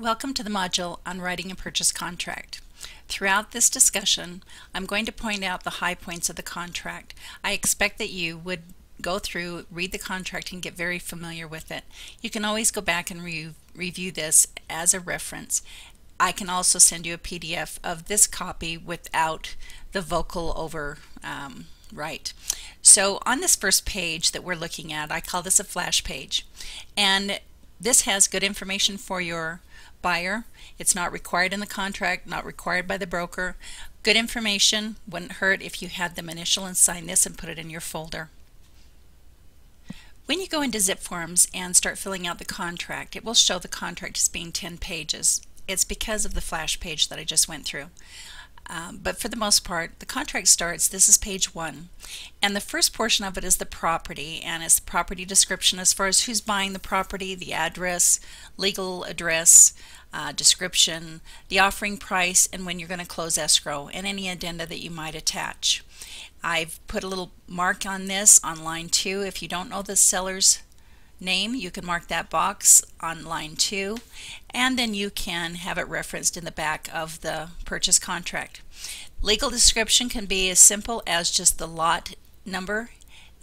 Welcome to the module on writing a purchase contract. Throughout this discussion, I'm going to point out the high points of the contract. I expect that you would go through, read the contract, and get very familiar with it. You can always go back and review this as a reference. I can also send you a PDF of this copy without the vocal over write. So on this first page that we're looking at, I call this a flash page. And this has good information for your buyer. It's not required in the contract, not required by the broker. Good information. Wouldn't hurt if you had them initial and sign this and put it in your folder. When you go into Zip Forms and start filling out the contract, it will show the contract as being 10 pages. It's because of the flash page that I just went through. But for the most part, the contract starts, this is page 1, and the first portion of it is the property, and it's the property description as far as who's buying the property, the address, legal address, description, the offering price, and when you're going to close escrow, and any addenda that you might attach. I've put a little mark on this on line 2. If you don't know the seller's name, you can mark that box on line 2, and then you can have it referenced in the back of the purchase contract. Legal description can be as simple as just the lot number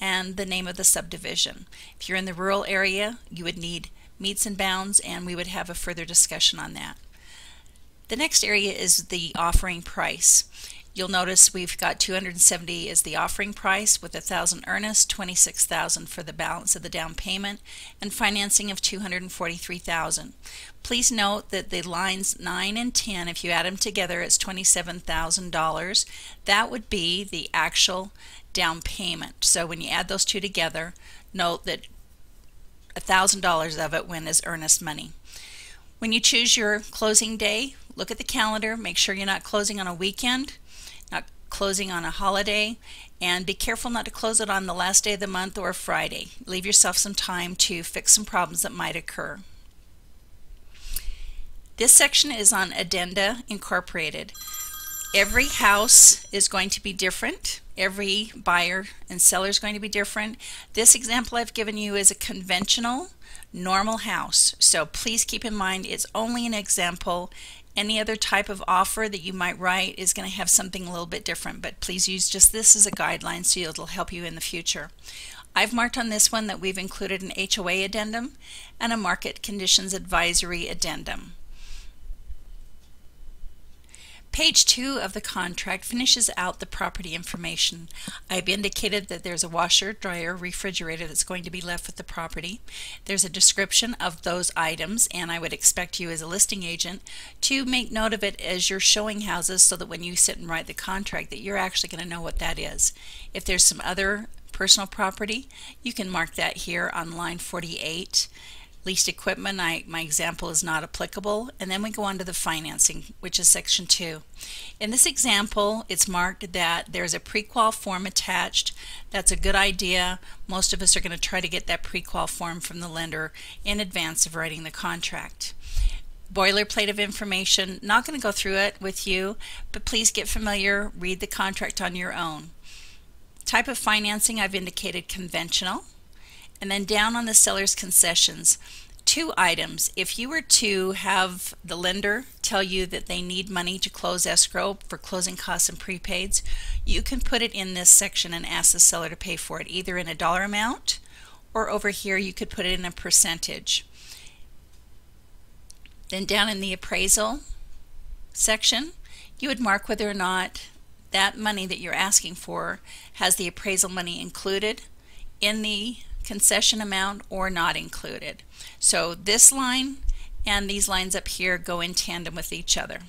and the name of the subdivision. If you're in the rural area, you would need meets and bounds, and we would have a further discussion on that. The next area is the offering price. You'll notice we've got $270 as the offering price with $1,000 earnest, $26,000 for the balance of the down payment, and financing of $243,000. Please note that the lines 9 and 10, if you add them together, it's $27,000. That would be the actual down payment. So when you add those two together, note that $1,000 of it went as earnest money. When you choose your closing day, look at the calendar, make sure you're not closing on a weekend, not closing on a holiday, and be careful not to close it on the last day of the month or Friday. Leave yourself some time to fix some problems that might occur. This section is on Addenda Incorporated. Every house is going to be different. Every buyer and seller is going to be different. This example I've given you is a conventional, normal house. So please keep in mind it's only an example. Any other type of offer that you might write is going to have something a little bit different, but please use just this as a guideline so it'll help you in the future. I've marked on this one that we've included an HOA addendum and a market conditions advisory addendum. Page 2 of the contract finishes out the property information. I've indicated that there's a washer, dryer, refrigerator that's going to be left with the property. There's a description of those items, and I would expect you as a listing agent to make note of it as you're showing houses so that when you sit and write the contract that you're actually going to know what that is. If there's some other personal property, you can mark that here on line 48. Leased equipment, my example is not applicable, and then we go on to the financing, which is section 2. In this example, it's marked that there's a pre-qual form attached. That's a good idea. Most of us are going to try to get that pre-qual form from the lender in advance of writing the contract. Boilerplate of information, not going to go through it with you, but please get familiar, read the contract on your own. Type of financing, I've indicated conventional. And then down on the seller's concessions, 2 items. If you were to have the lender tell you that they need money to close escrow for closing costs and prepaids, you can put it in this section and ask the seller to pay for it, either in a dollar amount or over here you could put it in a percentage. Then down in the appraisal section, you would mark whether or not that money that you're asking for has the appraisal money included in the concession amount or not included. So this line and these lines up here go in tandem with each other.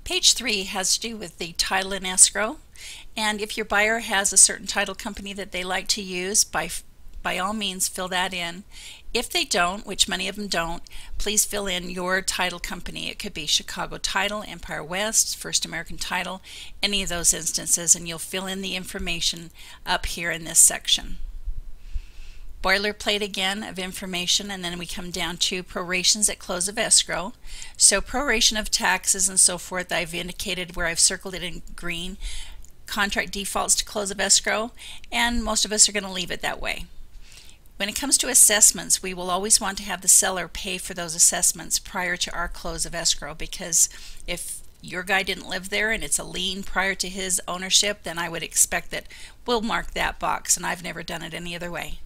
Page 3 has to do with the title and escrow, and if your buyer has a certain title company that they like to use, by all means fill that in. If they don't, which many of them don't, please fill in your title company. It could be Chicago Title, Empire West, First American Title, any of those instances, and you'll fill in the information up here in this section. Boilerplate again of information, and then we come down to prorations at close of escrow. So proration of taxes and so forth, I've indicated where I've circled it in green. Contract defaults to close of escrow, and most of us are going to leave it that way. When it comes to assessments, we will always want to have the seller pay for those assessments prior to our close of escrow, because if your guy didn't live there and it's a lien prior to his ownership, then I would expect that we'll mark that box, and I've never done it any other way.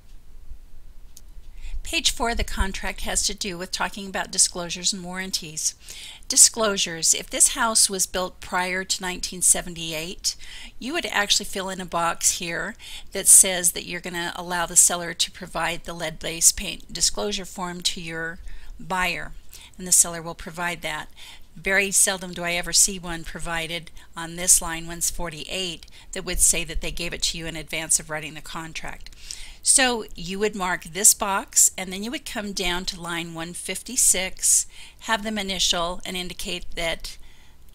Page 4 of the contract has to do with talking about disclosures and warranties. Disclosures: if this house was built prior to 1978, you would actually fill in a box here that says that you're going to allow the seller to provide the lead-based paint disclosure form to your buyer, and the seller will provide that. Very seldom do I ever see one provided on this line 148 that would say that they gave it to you in advance of writing the contract. So you would mark this box, and then you would come down to line 156, have them initial and indicate that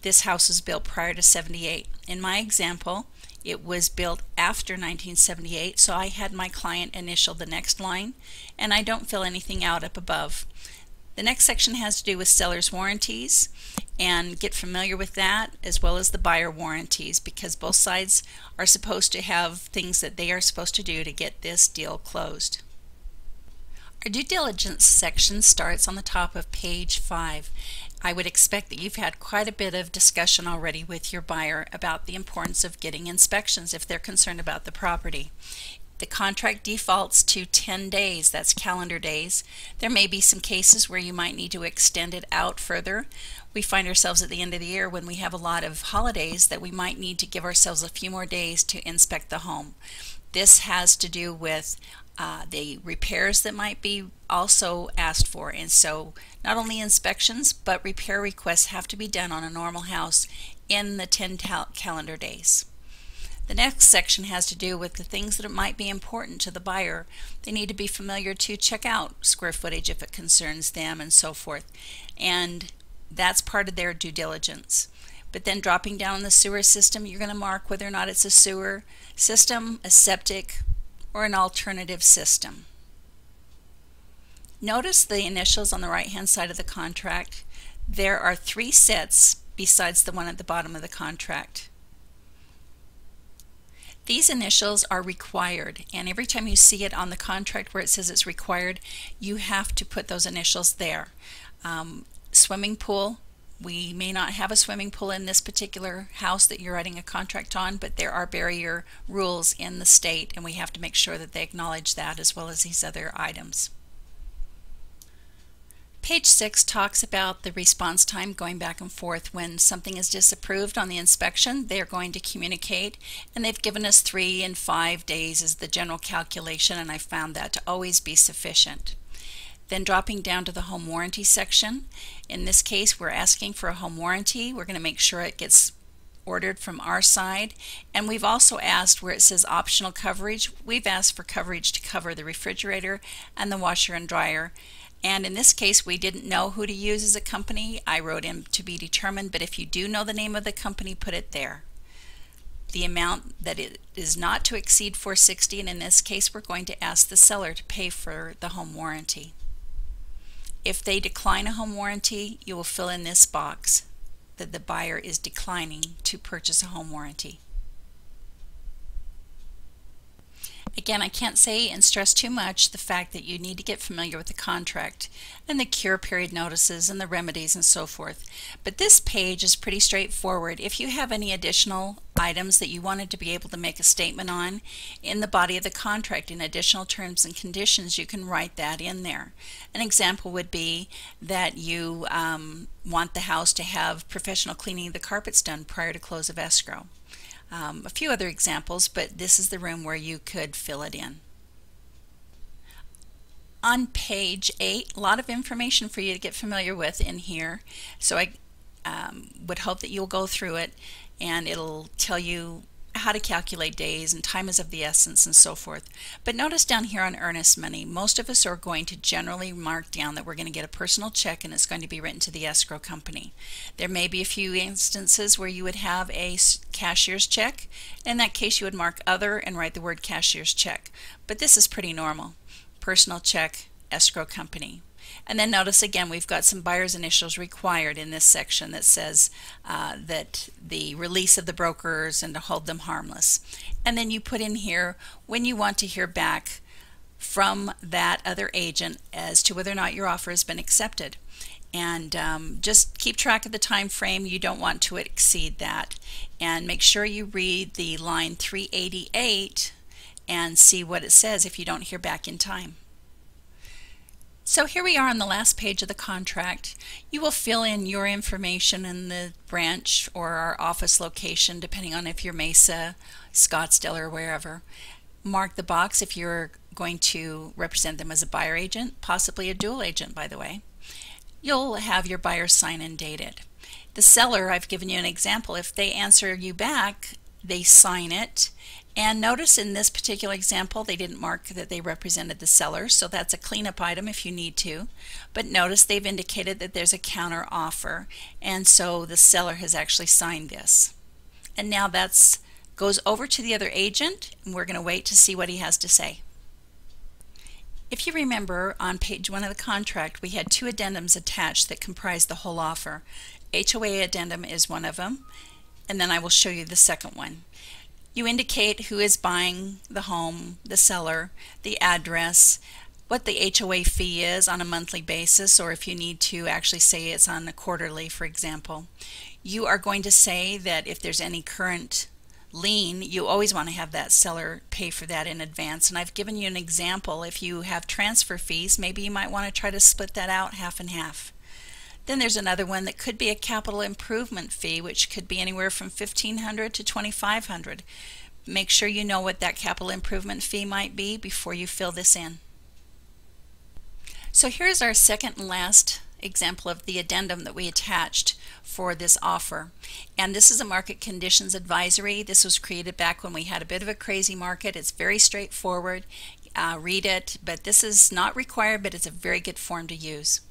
this house was built prior to 78. In my example, it was built after 1978, so I had my client initial the next line, and I don't fill anything out up above. The next section has to do with seller's warranties, and get familiar with that, as well as the buyer warranties, because both sides are supposed to have things that they are supposed to do to get this deal closed. Our due diligence section starts on the top of page 5. I would expect that you've had quite a bit of discussion already with your buyer about the importance of getting inspections if they're concerned about the property. The contract defaults to 10 days, that's calendar days. There may be some cases where you might need to extend it out further. We find ourselves at the end of the year when we have a lot of holidays that we might need to give ourselves a few more days to inspect the home. This has to do with the repairs that might be also asked for, and so not only inspections but repair requests have to be done on a normal house in the 10 calendar days. The next section has to do with the things that might be important to the buyer. They need to be familiar to check out square footage if it concerns them and so forth, and that's part of their due diligence. But then dropping down the sewer system, you're going to mark whether or not it's a sewer system, a septic, or an alternative system. Notice the initials on the right hand side of the contract. There are 3 sets besides the one at the bottom of the contract. These initials are required, and every time you see it on the contract where it says it's required, you have to put those initials there. Swimming pool, we may not have a swimming pool in this particular house that you're writing a contract on, but there are barrier rules in the state, and we have to make sure that they acknowledge that as well as these other items. Page 6 talks about the response time going back and forth. When something is disapproved on the inspection, they're going to communicate, and they've given us 3 and 5 days as the general calculation, and I found that to always be sufficient. Then dropping down to the home warranty section, in this case we're asking for a home warranty. We're going to make sure it gets ordered from our side, and we've also asked where it says optional coverage, we've asked for coverage to cover the refrigerator and the washer and dryer. And in this case, we didn't know who to use as a company. I wrote in to be determined, but if you do know the name of the company, put it there. The amount that it is not to exceed $460, and in this case, we're going to ask the seller to pay for the home warranty. If they decline a home warranty, you will fill in this box that the buyer is declining to purchase a home warranty. Again, I can't say and stress too much the fact that you need to get familiar with the contract and the cure period notices and the remedies and so forth. But this page is pretty straightforward. If you have any additional items that you wanted to be able to make a statement on in the body of the contract in additional terms and conditions, you can write that in there. An example would be that you want the house to have professional cleaning of the carpets done prior to close of escrow. A few other examples, but this is the room where you could fill it in. On page 8, a lot of information for you to get familiar with in here, so I would hope that you'll go through it, and it'll tell you how to calculate days and time is of the essence and so forth. But notice down here on earnest money, most of us are going to generally mark down that we're going to get a personal check and it's going to be written to the escrow company. There may be a few instances where you would have a cashier's check. In that case, you would mark other and write the word cashier's check. But this is pretty normal. Personal check, escrow company. And then notice again, we've got some buyer's initials required in this section that says that the release of the brokers and to hold them harmless. And then you put in here when you want to hear back from that other agent as to whether or not your offer has been accepted. And just keep track of the time frame. You don't want to exceed that. And make sure you read the line 388 and see what it says if you don't hear back in time. So here we are on the last page of the contract. You will fill in your information in the branch or our office location, depending on if you're Mesa, Scottsdale, or wherever. Mark the box if you're going to represent them as a buyer agent, possibly a dual agent, by the way. You'll have your buyer sign and date it. The seller, I've given you an example. If they answer you back, they sign it. And notice in this particular example, they didn't mark that they represented the seller, so that's a cleanup item if you need to. But notice they've indicated that there's a counter offer, and so the seller has actually signed this. And now that goes over to the other agent, and we're going to wait to see what he has to say. If you remember, on page 1 of the contract, we had 2 addendums attached that comprised the whole offer. HOA addendum is one of them, and then I will show you the second one. You indicate who is buying the home, the seller, the address, what the HOA fee is on a monthly basis, or if you need to actually say it's on a quarterly, for example. You are going to say that if there's any current lien, you always want to have that seller pay for that in advance. And I've given you an example. If you have transfer fees, maybe you might want to try to split that out half and half. Then there's another one that could be a capital improvement fee, which could be anywhere from $1,500 to $2,500. Make sure you know what that capital improvement fee might be before you fill this in. So here's our second and last example of the addendum that we attached for this offer. And this is a market conditions advisory. This was created back when we had a bit of a crazy market. It's very straightforward. Read it, but this is not required, but it's a very good form to use.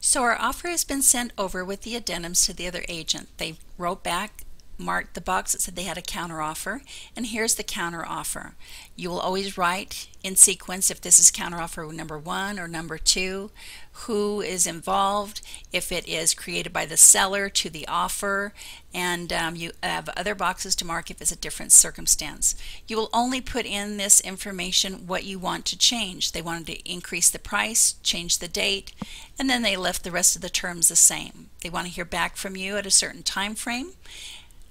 So our offer has been sent over with the addendums to the other agent. They wrote back, marked the box that said they had a counter offer, and here's the counter offer. You will always write in sequence if this is counter offer number 1 or number 2, who is involved, if it is created by the seller to the offer, and you have other boxes to mark if it's a different circumstance. You will only put in this information what you want to change. They wanted to increase the price, change the date, and then they left the rest of the terms the same. They want to hear back from you at a certain time frame.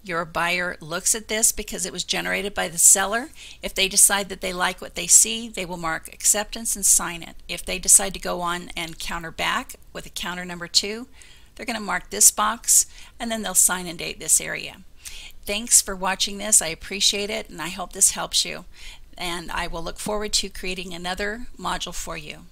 Your buyer looks at this because it was generated by the seller. If they decide that they like what they see, they will mark acceptance and sign it. If they decide to go on and counter back with a counter number 2, they're going to mark this box and then they'll sign and date this area. Thanks for watching this. I appreciate it, and I hope this helps you. And I will look forward to creating another module for you.